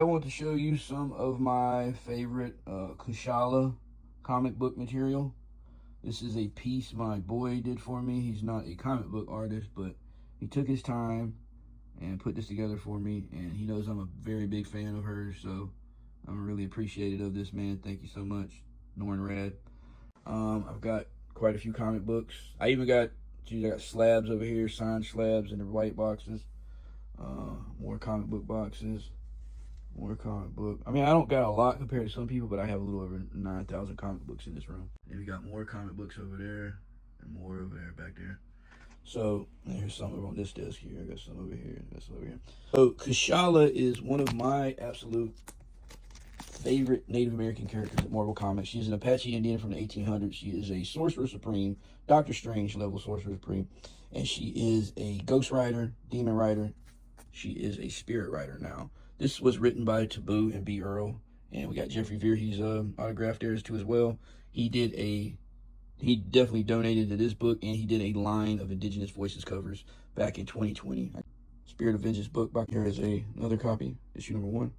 I want to show you some of my favorite Kushala comic book material. This is a piece my boy did for me. He's not a comic book artist, but he took his time and put this together for me, and he knows I'm a very big fan of hers, so I'm really appreciative of this, man. Thank you so much, Norn Rad. I've got quite a few comic books. I got slabs over here, signed slabs in the white boxes. More comic book boxes. More comic book. I mean, I don't got a lot compared to some people, but I have a little over 9,000 comic books in this room. And we got more comic books over there and more over there, back there. So, here's some over on this desk here. I got some over here. I got some over here. So, Kushala is one of my absolute favorite Native American characters at Marvel Comics. She's an Apache Indian from the 1800s. She is a Sorcerer Supreme, Doctor Strange level Sorcerer Supreme. And she is a Ghost Rider, Demon Rider. She is a Spirit Rider now. This was written by Taboo and B. Earl, and we got Jeffrey Vierhe's autographed theirs too as well. He definitely donated to this book, and he did a line of Indigenous Voices covers back in 2020. Spirit of Vengeance book. Back here is another copy, issue number 1.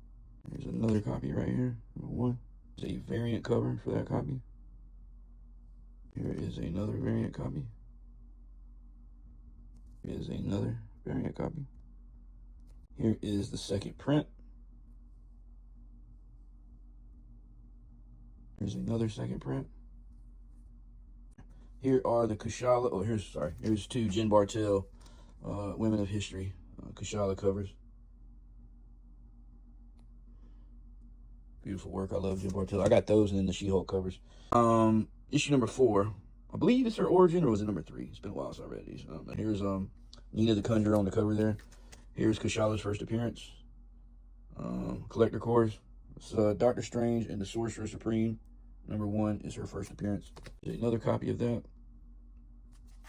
There's another copy right here, number 1. There's a variant cover for that copy. Here is another variant copy. Here is another variant copy. Here is the second print. Here's another second print. Here are the Kushala. Oh, here's two Jen Bartel, Women of History, Kushala covers. Beautiful work. I love Jen Bartel. I got those and then the She-Hulk covers. Issue number 4. I believe it's her origin, or was it number 3? It's been a while since I read these. Here's Nina the Conjurer on the cover there. Here's Kushala's first appearance. Collector Cores. It's Doctor Strange and the Sorcerer Supreme. Number 1 is her first appearance. There's another copy of that.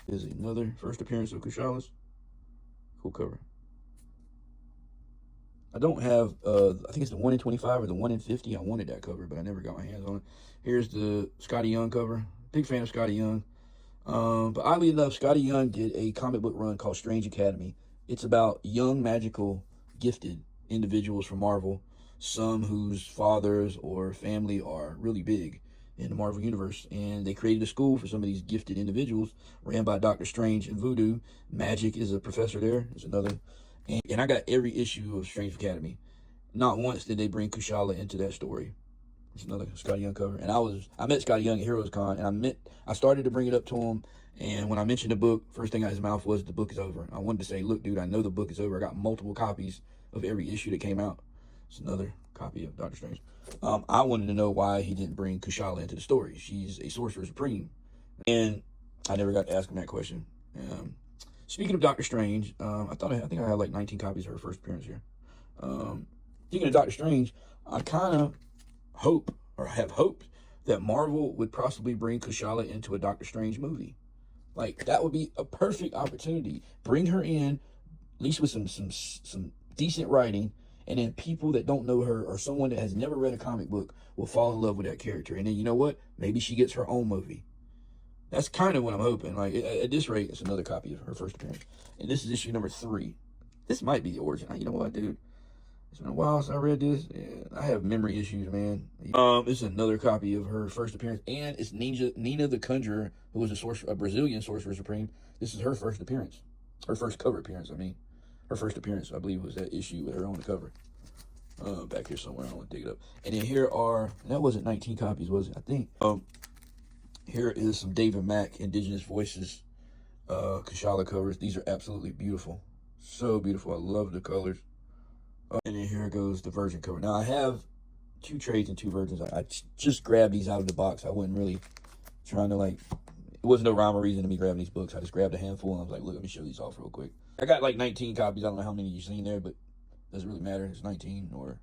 There's another first appearance of Kushala's. Cool cover. I don't have, I think it's the 1 in 25 or the 1 in 50. I wanted that cover, but I never got my hands on it. Here's the Scotty Young cover. Big fan of Scotty Young. But oddly enough, Scotty Young did a comic book run called Strange Academy. It's about young, magical, gifted individuals from Marvel, some whose fathers or family are really big in the Marvel Universe. And they created a school for some of these gifted individuals, ran by Doctor Strange and Voodoo. Magic is a professor there. There's another. And I got every issue of Strange Academy. Not once did they bring Kushala into that story. It's another Scotty Young cover. And I met Scotty Young at Heroes Con, and I started to bring it up to him. And when I mentioned the book, first thing out of his mouth was the book is over. I wanted to say, look, dude, I know the book is over. I got multiple copies of every issue that came out. It's another copy of Doctor Strange. I wanted to know why he didn't bring Kushala into the story. She's a Sorcerer Supreme. And I never got to ask him that question. Speaking of Doctor Strange, I think I had like 19 copies of her first appearance here. Speaking of Doctor Strange, I kind of have hoped that Marvel would possibly bring Kushala into a Doctor Strange movie. Like, that would be a perfect opportunity. Bring her in, at least with some decent writing, and then people that don't know her or someone that has never read a comic book will fall in love with that character. And then, you know what? Maybe she gets her own movie. That's kind of what I'm hoping. Like, at this rate, it's another copy of her first appearance. And this is issue number 3. This might be the origin. You know what, dude? It's been a while since I read this. Yeah, I have memory issues, man. This is another copy of her first appearance. And it's Nina the Conjurer, who was a Brazilian Sorcerer Supreme. This is her first appearance. Her first cover appearance, I mean. Her first appearance, I believe, was that issue with her on the cover. Back here somewhere. I want to dig it up. And then here are, that wasn't 19 copies, was it? I think. Here is some David Mack Indigenous Voices Kushala covers. These are absolutely beautiful. So beautiful. I love the colors. And then here goes the Virgin cover. Now, I have 2 trades and 2 Virgins. I just grabbed these out of the box. I wasn't really trying to, like, it wasn't no rhyme or reason to me grabbing these books. I just grabbed a handful, and I was like, look, let me show these off real quick. I got, like, 19 copies. I don't know how many you've seen there, but it doesn't really matter. It's 19, or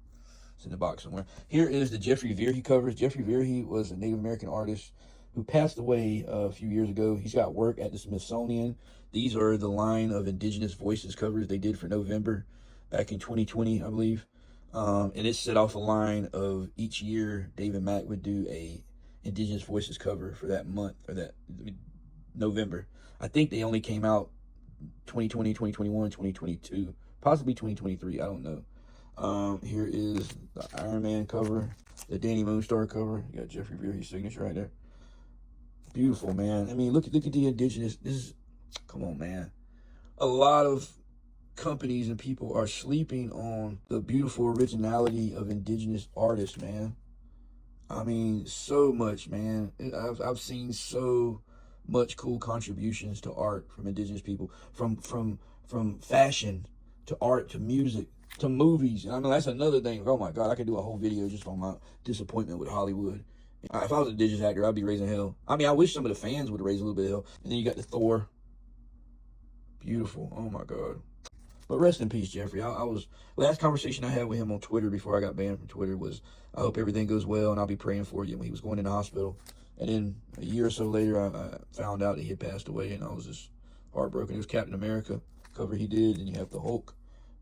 it's in the box somewhere. Here is the Jeffrey Vierhe covers. Jeffrey Vierhe was a Native American artist who passed away a few years ago. He's got work at the Smithsonian. These are the line of Indigenous Voices covers they did for November back in 2020, I believe. And it set off a line of each year David Mack would do a Indigenous Voices cover for that month, or that November. I think they only came out 2020, 2021, 2022, possibly 2023. I don't know. Here is the Iron Man cover, the Danny Moonstar cover. You got Jeffrey Beer's signature right there. Beautiful, man. I mean, look at the Indigenous. This is, come on, man. A lot of companies and people are sleeping on the beautiful originality of Indigenous artists, man. I mean, so much, man. I've seen so much cool contributions to art from Indigenous people, from fashion to art to music to movies. And I mean, that's another thing. Oh my God, I could do a whole video just on my disappointment with Hollywood. If I was an Indigenous actor, I'd be raising hell. I mean, I wish some of the fans would raise a little bit of hell. And then you got the Thor. Beautiful. Oh my God. But rest in peace, Jeffrey. I was, last conversation I had with him on Twitter before I got banned from Twitter was, I hope everything goes well and I'll be praying for you when he was going in the hospital. And then a year or so later, I found out that he had passed away, and I was just heartbroken. It was Captain America cover he did, and you have the Hulk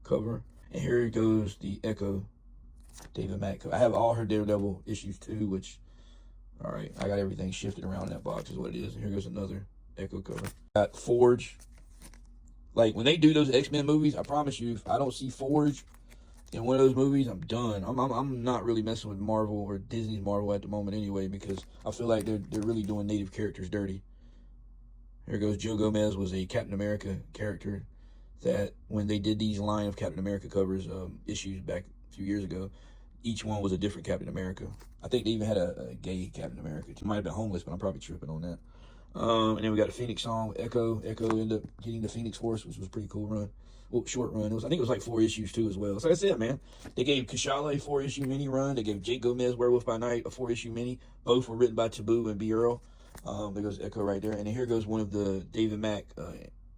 cover. And here goes the Echo David Mack cover. I have all her Daredevil issues too, which, all right, I got everything shifted around in that box is what it is. And here goes another Echo cover. Got Forge. Like, when they do those X-Men movies, I promise you, if I don't see Forge in one of those movies, I'm done. I'm not really messing with Marvel or Disney's Marvel at the moment anyway, because I feel like they're really doing native characters dirty. Here goes Joe Gomez, was a Captain America character that when they did these line of Captain America covers, issues back a few years ago, each one was a different Captain America. I think they even had a gay Captain America. It might have been homeless, but I'm probably tripping on that. And then we got a Phoenix song with Echo. Echo ended up getting the Phoenix Force, which was a pretty cool run. Well, short run. I think it was like 4 issues too as well. So like I said, man, they gave Kashala a 4-issue mini run. They gave Jake Gomez, Werewolf by Night, a 4-issue mini. Both were written by Taboo and B. Earl. There goes Echo right there. And then here goes one of the David Mack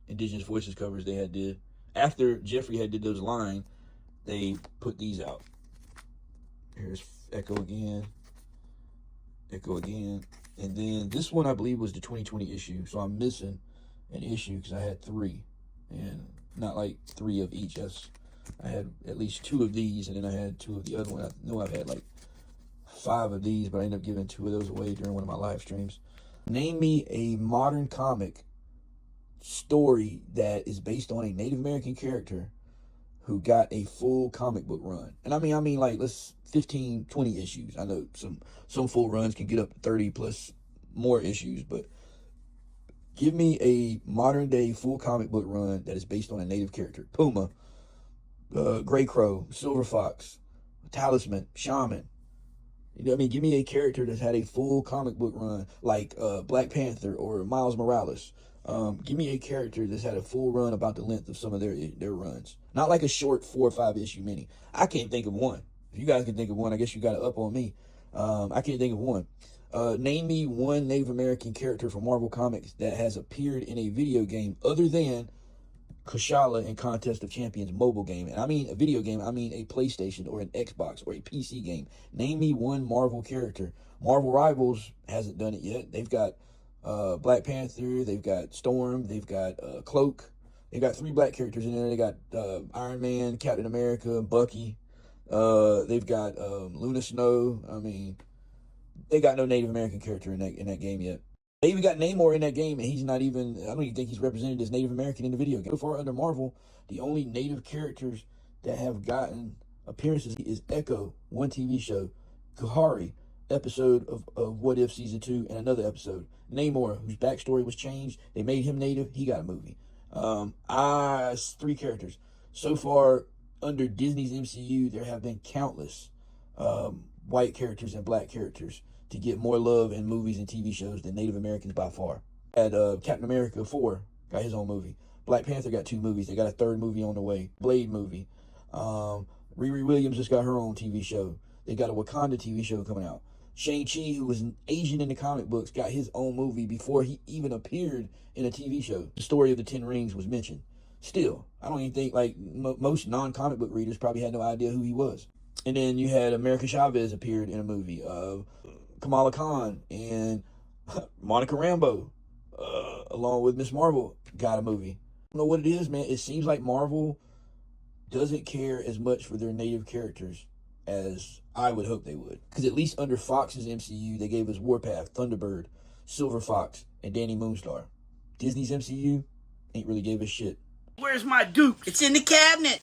Indigenous Voices covers they had did. After Jeffrey had did those line, they put these out. Here's Echo again. Echo again. And then this one, I believe, was the 2020 issue. So I'm missing an issue because I had 3. And not like 3 of each. I had at least 2 of these, and then I had 2 of the other one. I know I've had like 5 of these, but I ended up giving 2 of those away during one of my live streams. Name me a modern comic story that is based on a Native American character who got a full comic book run. And I mean like, let's 15, 20 issues. I know some full runs can get up to 30 plus more issues, but give me a modern day full comic book run that is based on a native character. Puma, Gray Crow, Silver Fox, Talisman, Shaman. You know what I mean? Give me a character that's had a full comic book run, like Black Panther or Miles Morales. Give me a character that's had a full run about the length of some of their runs. Not like a short 4 or 5 issue mini. I can't think of one. If you guys can think of one, I guess you got it up on me. I can't think of one. Name me one Native American character from Marvel Comics that has appeared in a video game other than Kashala in Contest of Champions mobile game. And I mean a video game, I mean a PlayStation or an Xbox or a PC game. Name me one Marvel character. Marvel Rivals hasn't done it yet. They've got Black Panther, they've got Storm, they've got Cloak. They've got 3 black characters in there. They got Iron Man, Captain America, Bucky. They've got Luna Snow. I mean, they got no Native American character in that game yet. They even got Namor in that game, and he's not even, I don't even think he's represented as Native American in the video game. So far under Marvel, the only Native characters that have gotten appearances is Echo, one TV show, Kahari, episode of What If Season 2, and another episode. Namor, whose backstory was changed, they made him Native, he got a movie. 3 characters. So far, under Disney's MCU, there have been countless white characters and black characters to get more love in movies and TV shows than Native Americans by far. Had Captain America 4 got his own movie. Black Panther got 2 movies. They got a 3rd movie on the way. Blade movie. Riri Williams just got her own TV show. They got a Wakanda TV show coming out. Shang-Chi, who was an Asian in the comic books, got his own movie before he even appeared in a TV show. The story of the 10 Rings was mentioned. Still, I don't even think, like, most non-comic book readers probably had no idea who he was. And then you had America Chavez appeared in a movie. Kamala Khan and Monica Rambeau, along with Miss Marvel, got a movie. I don't know what it is, man. It seems like Marvel doesn't care as much for their native characters as I would hope they would. Because at least under Fox's MCU, they gave us Warpath, Thunderbird, Silver Fox, and Danny Moonstar. Disney's MCU ain't really gave us shit. Where's my Duke? It's in the cabinet.